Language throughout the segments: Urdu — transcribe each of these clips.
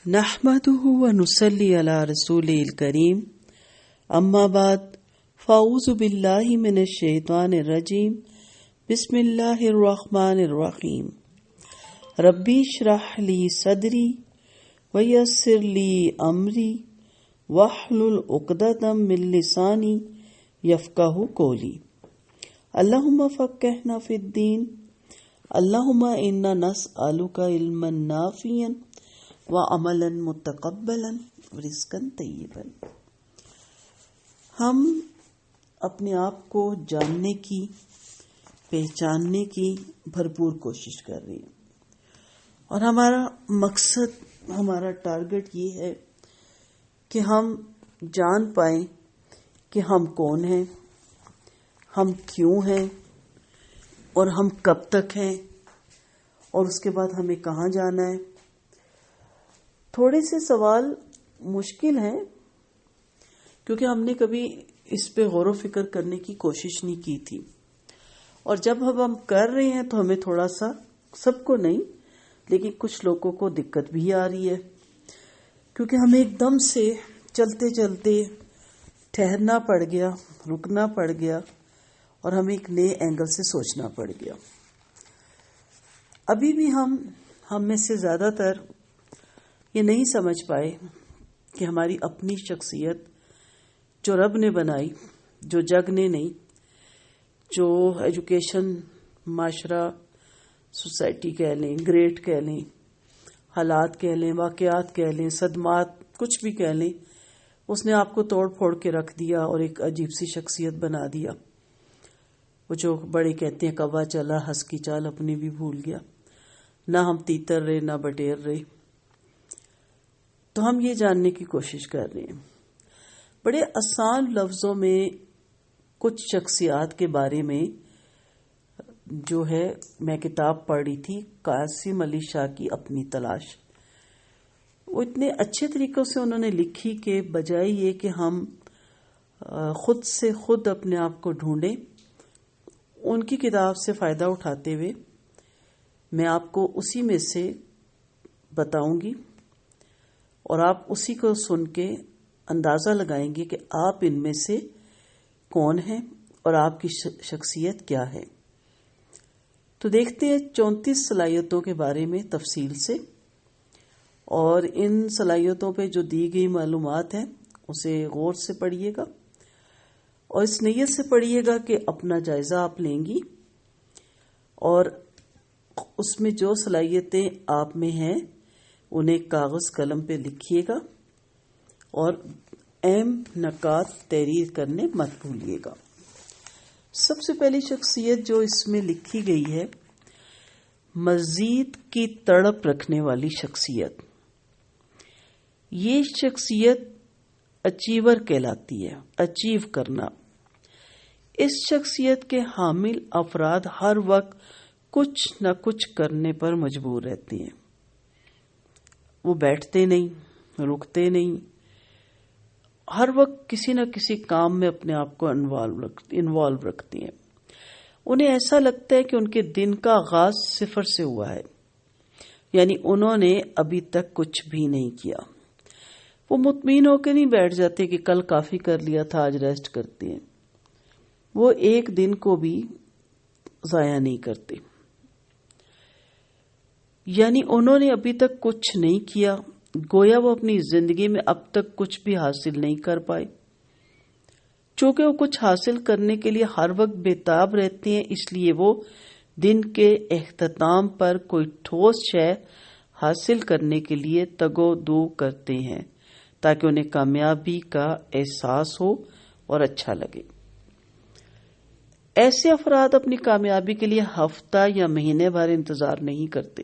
نحمده ونصلي على رسوله الكريم اما بعد فاعوذ بالله من الشیطان الرجیم بسم اللہ الرحمن الرحیم ربی اشرح لی صدری ویسر لی امری واحلل عقدۃ من لسانی یفقہوا قولی اللہم فقہنا فی الدین اللہم انا نسألک علما نافعا وعملا متقبلا ورزقا طیبا۔ ہم اپنے آپ کو جاننے کی، پہچاننے کی بھرپور کوشش کر رہے ہیں، اور ہمارا مقصد، ہمارا ٹارگٹ یہ ہے کہ ہم جان پائیں کہ ہم کون ہیں، ہم کیوں ہیں، اور ہم کب تک ہیں، اور اس کے بعد ہمیں کہاں جانا ہے۔ تھوڑے سے سوال مشکل ہیں کیونکہ ہم نے کبھی اس پہ غور و فکر کرنے کی کوشش نہیں کی تھی، اور جب ہم کر رہے ہیں تو ہمیں تھوڑا سا، سب کو نہیں لیکن کچھ لوگوں کو دقت بھی آ رہی ہے، کیونکہ ہمیں ایک دم سے چلتے چلتے ٹھہرنا پڑ گیا، رکنا پڑ گیا، اور ہمیں ایک نئے اینگل سے سوچنا پڑ گیا۔ ابھی بھی ہم میں سے زیادہ تر یہ نہیں سمجھ پائے کہ ہماری اپنی شخصیت جو رب نے بنائی، جو جگ نے نہیں، جو ایجوکیشن، معاشرہ، سوسائٹی کہہ لیں، گریڈ کہہ لیں، حالات کہہ لیں، واقعات کہہ لیں، صدمات، کچھ بھی کہہ لیں، اس نے آپ کو توڑ پھوڑ کے رکھ دیا اور ایک عجیب سی شخصیت بنا دیا۔ وہ جو بڑے کہتے ہیں کوا چلا ہنس کی چال اپنی بھی بھول گیا، نہ ہم تیتر رہے نہ بٹیر رہے۔ تو ہم یہ جاننے کی کوشش کر رہے ہیں، بڑے آسان لفظوں میں کچھ شخصیات کے بارے میں جو ہے میں کتاب پڑھ رہی تھی، قاسم علی شاہ کی اپنی تلاش۔ وہ اتنے اچھے طریقوں سے انہوں نے لکھی کہ بجائے یہ کہ ہم خود سے خود اپنے آپ کو ڈھونڈیں، ان کی کتاب سے فائدہ اٹھاتے ہوئے میں آپ کو اسی میں سے بتاؤں گی، اور آپ اسی کو سن کے اندازہ لگائیں گے کہ آپ ان میں سے کون ہیں اور آپ کی شخصیت کیا ہے۔ تو دیکھتے ہیں 34 صلاحیتوں کے بارے میں تفصیل سے، اور ان صلاحیتوں پہ جو دی گئی معلومات ہیں اسے غور سے پڑھیے گا، اور اس نیت سے پڑھیے گا کہ اپنا جائزہ آپ لیں گی، اور اس میں جو صلاحیتیں آپ میں ہیں انہیں کاغذ قلم پہ لکھیے گا، اور اہم نکات تحریر کرنے مت بھولیے گا۔ سب سے پہلی شخصیت جو اس میں لکھی گئی ہے، مزید کی تڑپ رکھنے والی شخصیت۔ یہ شخصیت اچیور کہلاتی ہے، اچیو کرنا۔ اس شخصیت کے حامل افراد ہر وقت کچھ نہ کچھ کرنے پر مجبور رہتے ہیں۔ وہ بیٹھتے نہیں، رکتے نہیں، ہر وقت کسی نہ کسی کام میں اپنے آپ کو انوالو رکھتے ہیں۔ انہیں ایسا لگتا ہے کہ ان کے دن کا آغاز صفر سے ہوا ہے، یعنی انہوں نے ابھی تک کچھ بھی نہیں کیا۔ وہ مطمئن ہو کے نہیں بیٹھ جاتے کہ کل کافی کر لیا تھا، آج ریسٹ کرتے ہیں۔ وہ ایک دن کو بھی ضائع نہیں کرتے، یعنی انہوں نے ابھی تک کچھ نہیں کیا، گویا وہ اپنی زندگی میں اب تک کچھ بھی حاصل نہیں کر پائے۔ چونکہ وہ کچھ حاصل کرنے کے لیے ہر وقت بےتاب رہتے ہیں، اس لیے وہ دن کے اختتام پر کوئی ٹھوس شے حاصل کرنے کے لیے تگ و دو کرتے ہیں تاکہ انہیں کامیابی کا احساس ہو اور اچھا لگے۔ ایسے افراد اپنی کامیابی کے لیے ہفتہ یا مہینے بھر انتظار نہیں کرتے،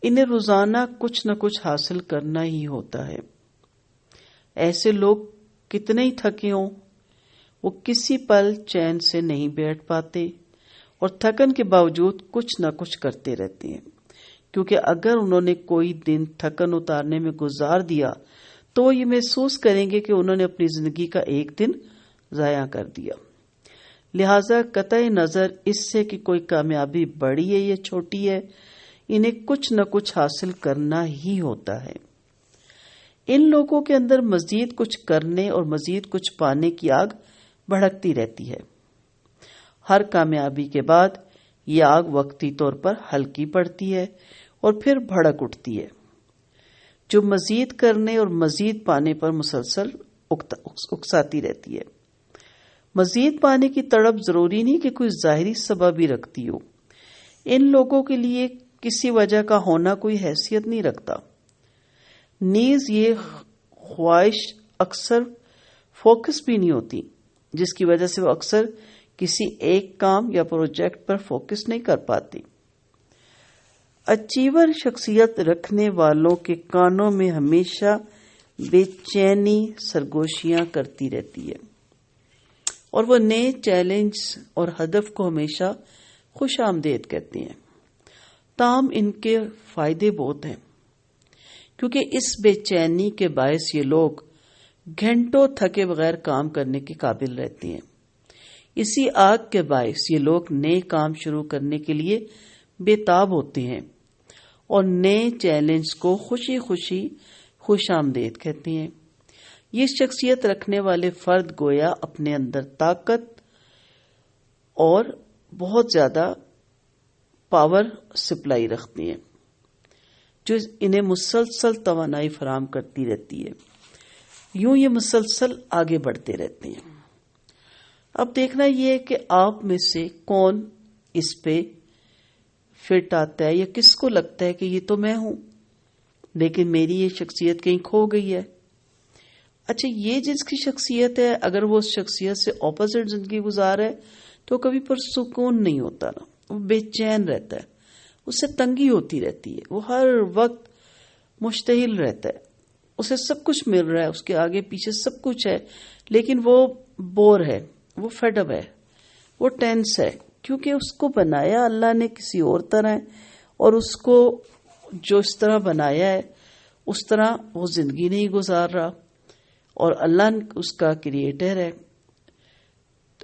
انہیں روزانہ کچھ نہ کچھ حاصل کرنا ہی ہوتا ہے۔ ایسے لوگ کتنے ہی تھکے ہوں، وہ کسی پل چین سے نہیں بیٹھ پاتے، اور تھکن کے باوجود کچھ نہ کچھ کرتے رہتے ہیں، کیونکہ اگر انہوں نے کوئی دن تھکن اتارنے میں گزار دیا تو وہ یہ محسوس کریں گے کہ انہوں نے اپنی زندگی کا ایک دن ضائع کر دیا۔ لہذا قطع نظر اس سے کہ کوئی کامیابی بڑی ہے یا چھوٹی ہے، انہیں کچھ نہ کچھ حاصل کرنا ہی ہوتا ہے۔ ان لوگوں کے اندر مزید کچھ کرنے اور مزید کچھ پانے کی آگ بھڑکتی رہتی ہے۔ ہر کامیابی کے بعد یہ آگ وقتی طور پر ہلکی پڑتی ہے اور پھر بھڑک اٹھتی ہے، جو مزید کرنے اور مزید پانے پر مسلسل اکساتی رہتی ہے۔ مزید پانے کی تڑپ ضروری نہیں کہ کوئی ظاہری سبب ہی رکھتی ہو۔ ان لوگوں کے لیے کسی وجہ کا ہونا کوئی حیثیت نہیں رکھتا۔ نیز یہ خواہش اکثر فوکس بھی نہیں ہوتی، جس کی وجہ سے وہ اکثر کسی ایک کام یا پروجیکٹ پر فوکس نہیں کر پاتی۔ اچیور شخصیت رکھنے والوں کے کانوں میں ہمیشہ بے چینی سرگوشیاں کرتی رہتی ہے، اور وہ نئے چیلنج اور ہدف کو ہمیشہ خوش آمدید کہتے ہیں۔ تاہم ان کے فائدے بہت ہیں، کیونکہ اس بے چینی کے باعث یہ لوگ گھنٹوں تھکے بغیر کام کرنے کے قابل رہتے ہیں۔ اسی آگ کے باعث یہ لوگ نئے کام شروع کرنے کے لیے بے تاب ہوتے ہیں اور نئے چیلنج کو خوشی خوشی خوش آمدید کہتے ہیں۔ یہ شخصیت رکھنے والے فرد گویا اپنے اندر طاقت اور بہت زیادہ پاور سپلائی رکھتے ہیں، جو انہیں مسلسل توانائی فراہم کرتی رہتی ہے۔ یوں یہ مسلسل آگے بڑھتے رہتے ہیں۔ اب دیکھنا یہ ہے کہ آپ میں سے کون اس پہ فٹ آتا ہے، یا کس کو لگتا ہے کہ یہ تو میں ہوں لیکن میری یہ شخصیت کہیں کھو گئی ہے۔ اچھا، یہ جس کی شخصیت ہے، اگر وہ اس شخصیت سے اپوزٹ زندگی گزار ہے تو کبھی پرسکون نہیں ہوتا نا، وہ بے چین رہتا ہے، اس سے تنگی ہوتی رہتی ہے، وہ ہر وقت مشتعل رہتا ہے، اسے سب کچھ مل رہا ہے، اس کے آگے پیچھے سب کچھ ہے، لیکن وہ بور ہے، وہ فیڈ اپ ہے، وہ ٹینس ہے، کیونکہ اس کو بنایا اللہ نے کسی اور طرح ہے، اور اس کو جو اس طرح بنایا ہے اس طرح وہ زندگی نہیں گزار رہا، اور اللہ اس کا کریٹر ہے،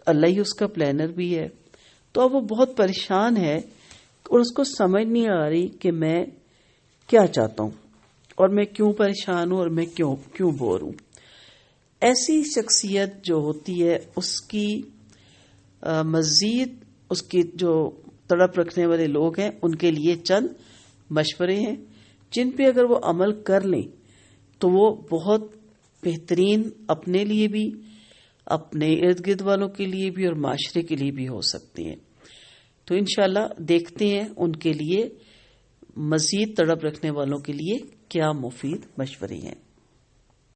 اللہ ہی اس کا پلانر بھی ہے۔ تو اب وہ بہت پریشان ہے اور اس کو سمجھ نہیں آ رہی کہ میں کیا چاہتا ہوں اور میں کیوں پریشان ہوں اور میں کیوں بور ہوں۔ ایسی شخصیت جو ہوتی ہے اس کی مزید اس کی جو تڑپ رکھنے والے لوگ ہیں ان کے لیے چند مشورے ہیں جن پہ اگر وہ عمل کر لیں تو وہ بہت بہترین اپنے لیے بھی، اپنے ارد گرد والوں کے لیے بھی اور معاشرے کے لیے بھی ہو سکتے ہیں۔ تو انشاءاللہ دیکھتے ہیں ان کے لیے مزید تڑپ رکھنے والوں کے لیے کیا مفید مشورے ہیں۔